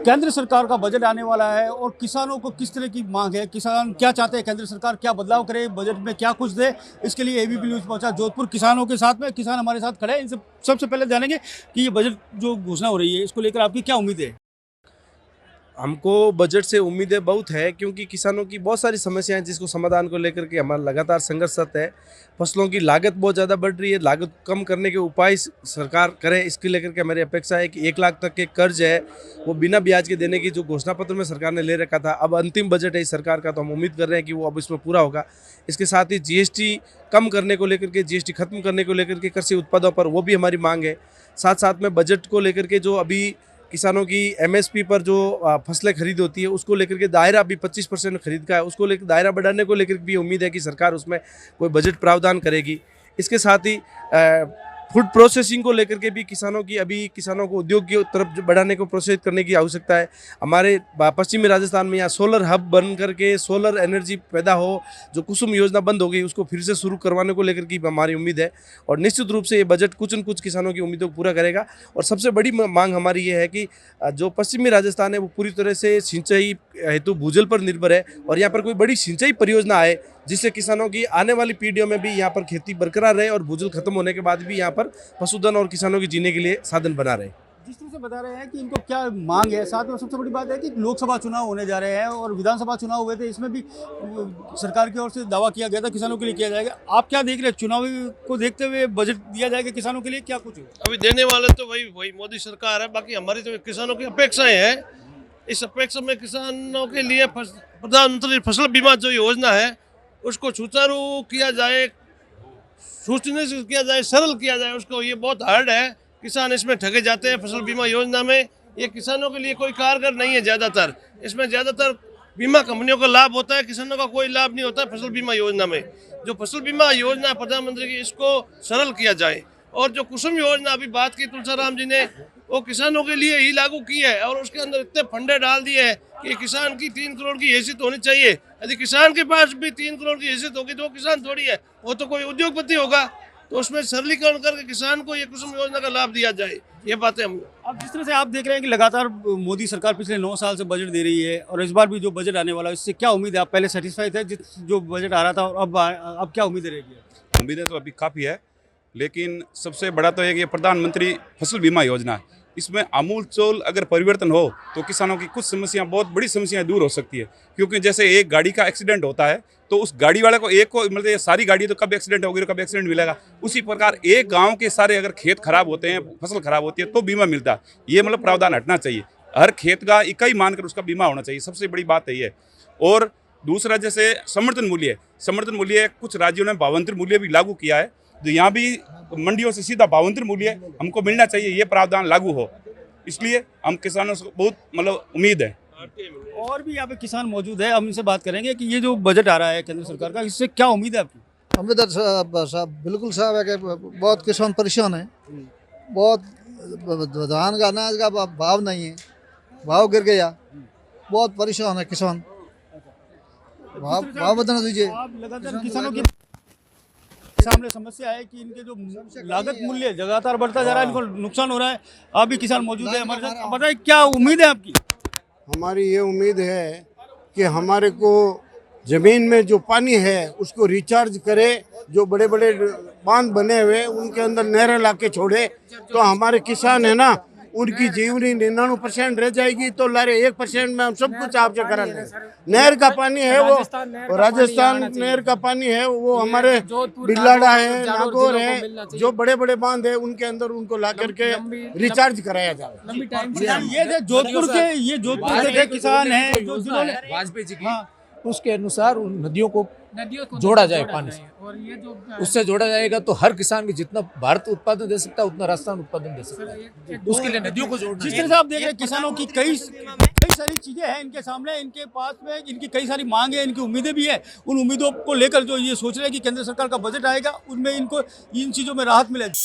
केंद्र सरकार का बजट आने वाला है और किसानों को किस तरह की मांग है, किसान क्या चाहते हैं, केंद्र सरकार क्या बदलाव करे, बजट में क्या कुछ दे, इसके लिए एबीपी न्यूज़ पहुंचा जोधपुर किसानों के साथ में। किसान हमारे साथ खड़े हैं, इनसे सबसे पहले जानेंगे कि ये बजट जो घोषणा हो रही है इसको लेकर आपकी क्या उम्मीद है। हमको बजट से उम्मीदें बहुत है, क्योंकि किसानों की बहुत सारी समस्याएं हैं जिसको समाधान को लेकर के हमारा लगातार संघर्षरत है। फसलों की लागत बहुत ज़्यादा बढ़ रही है, लागत कम करने के उपाय सरकार करे, इसके लेकर के हमारी अपेक्षा है कि 1 लाख तक के कर्ज है वो बिना ब्याज के देने की जो घोषणा पत्र में सरकार ने ले रखा था, अब अंतिम बजट है इस सरकार का, तो हम उम्मीद कर रहे हैं कि वो अब इसमें पूरा होगा। इसके साथ ही जीएसटी कम करने को लेकर के, जीएसटी खत्म करने को लेकर के कृषि उत्पादों पर वो भी हमारी मांग है। साथ साथ में बजट को लेकर के जो अभी किसानों की एमएसपी पर जो फसलें खरीद होती है उसको लेकर के दायरा अभी 25% खरीद का है, उसको लेकर दायरा बढ़ाने को लेकर भी उम्मीद है कि सरकार उसमें कोई बजट प्रावधान करेगी। इसके साथ ही फूड प्रोसेसिंग को लेकर के भी किसानों को उद्योग की तरफ बढ़ाने को प्रोत्साहित करने की आवश्यकता है। हमारे पश्चिमी राजस्थान में यहाँ सोलर हब बन करके सोलर एनर्जी पैदा हो, जो कुसुम योजना बंद हो गई उसको फिर से शुरू करवाने को लेकर की हमारी उम्मीद है और निश्चित रूप से ये बजट कुछ न कुछ किसानों की उम्मीदों को पूरा करेगा। और सबसे बड़ी मांग हमारी ये है कि जो पश्चिमी राजस्थान है वो पूरी तरह से सिंचाई हेतु भूजल पर निर्भर है और यहाँ पर कोई बड़ी सिंचाई परियोजना आए जिससे किसानों की आने वाली पीढ़ियों में भी यहाँ पर खेती बरकरार रहे और भूजल खत्म होने के बाद भी यहाँ पर पशुधन और किसानों की जीने के लिए साधन बना रहे। जिस तरह से बता रहे हैं कि इनको क्या मांग है, साथ में सबसे बड़ी बात है कि लोकसभा चुनाव होने जा रहे हैं और विधानसभा चुनाव हुए थे, इसमें भी सरकार की ओर से दावा किया गया था किसानों के लिए किया जाएगा। आप क्या देख रहे हैं, चुनावी को देखते हुए बजट दिया जाएगा किसानों के लिए, क्या कुछ है? अभी देने वाले तो वही मोदी सरकार है, बाकी हमारी तो किसानों की अपेक्षाएं हैं। इस अपेक्षा में किसानों के लिए प्रधानमंत्री फसल बीमा जो योजना है उसको सुचारू किया जाए, सुनिश्चित किया जाए, सरल किया जाए उसको। ये बहुत हार्ड है, किसान इसमें ठगे जाते हैं फसल बीमा योजना में। ये किसानों के लिए कोई कारगर नहीं है ज़्यादातर। इसमें ज़्यादातर बीमा कंपनियों का लाभ होता है, किसानों का कोई लाभ नहीं होता है फसल बीमा योजना में। जो फसल बीमा योजना प्रधानमंत्री की, इसको सरल किया जाए। और जो कुसुम योजना अभी बात की तुलसीराम जी ने, वो किसानों के लिए ही लागू की है और उसके अंदर इतने फंडे डाल दिए हैं कि किसान की 3 करोड़ की हैसियत होनी चाहिए। यदि किसान के पास भी 3 करोड़ की हैसियत होगी तो वो किसान थोड़ी है, वो तो कोई उद्योगपति होगा। तो उसमें सरलीकरण करके किसान को ये कुसुम योजना का लाभ दिया जाए, ये बातें हम। अब जिस तरह से आप देख रहे हैं कि लगातार मोदी सरकार पिछले 9 साल से बजट दे रही है और इस बार भी जो बजट आने वाला है इससे क्या उम्मीद है? आप पहले सेटिस्फाइड थे जो बजट आ रहा था और अब क्या उम्मीदें रहेगी? उम्मीदें तो अभी काफ़ी है, लेकिन सबसे बड़ा तो है कि प्रधानमंत्री फसल बीमा योजना है, इसमें आमूल अगर परिवर्तन हो तो किसानों की कुछ समस्याएं, बहुत बड़ी समस्याएं दूर हो सकती है। क्योंकि जैसे एक गाड़ी का एक्सीडेंट होता है तो उस गाड़ी वाले को एक को मतलब सारी गाड़ी तो कब एक्सीडेंट होगी, कब एक्सीडेंट मिलेगा। उसी प्रकार एक गांव के सारे अगर खेत खराब होते हैं, फसल खराब होती है तो बीमा मिलता है। ये मतलब प्रावधान हटना चाहिए, हर खेत का इकाई मानकर उसका बीमा होना चाहिए, सबसे बड़ी बात है ये। और दूसरा जैसे समर्थन मूल्य कुछ राज्यों ने भावांतर मूल्य भी लागू किया है, तो यहाँ भी मंडियों से सीधा भावांतर मूल्य हमको मिलना चाहिए, ये प्रावधान लागू हो। इसलिए हम किसानों से बहुत मतलब उम्मीद है। और भी यहाँ पे किसान मौजूद है, हम इनसे बात करेंगे कि ये जो बजट आ रहा है केंद्र सरकार का, इससे क्या उम्मीद है आपकी? उम्मीद साहब बिल्कुल साहब है कि बहुत किसान परेशान है, बहुत धान का अनाज का भाव नहीं है, भाव गिर गया, बहुत परेशान है किसान। भाव बदलना दीजिए। आप लगातार किसानों की सामने समस्या है कि इनके जो लागत मूल्य लगातार बढ़ता जा रहा है, इनको नुकसान हो रहा है। आप भी किसान मौजूद है हमारे साथ, बताइए क्या उम्मीद है आपकी? हमारी ये उम्मीद है कि हमारे को ज़मीन में जो पानी है उसको रिचार्ज करे, जो बड़े बड़े बांध बने हुए उनके अंदर नहरें ला के छोड़े तो हमारे किसान है ना, उनकी जीवनी 99% रह जाएगी। तो लारे 1% में हम सब कुछ आपसे करा लें। नहर का पानी है वो राजस्थान नहर का पानी है, वो हमारे बिल्लाड़ा है, नागौर है, जो बड़े बड़े बांध है उनके अंदर उनको ला करके रिचार्ज कराया जाए। ये जोधपुर के किसान हैं जो जिन्होंने वाजपेयी जी की उसके अनुसार उन नदियों को जोड़ा जाए पानी से, और ये जो उससे जोड़ा जाएगा तो हर किसान की जितना भारत उत्पादन दे सकता है उतना राजस्थान उत्पादन दे सकता है। उसके लिए नदियों को जोड़ना। जिस तरह से आप देख रहे हैं किसानों की कई सारी चीजें हैं इनके सामने, इनके पास में इनकी कई सारी मांग है, इनकी उम्मीदें भी है। उन उम्मीदों को लेकर जो ये सोच रहे हैं कि केंद्र सरकार का बजट आएगा उनमें इनको इन चीजों में राहत मिलेगी।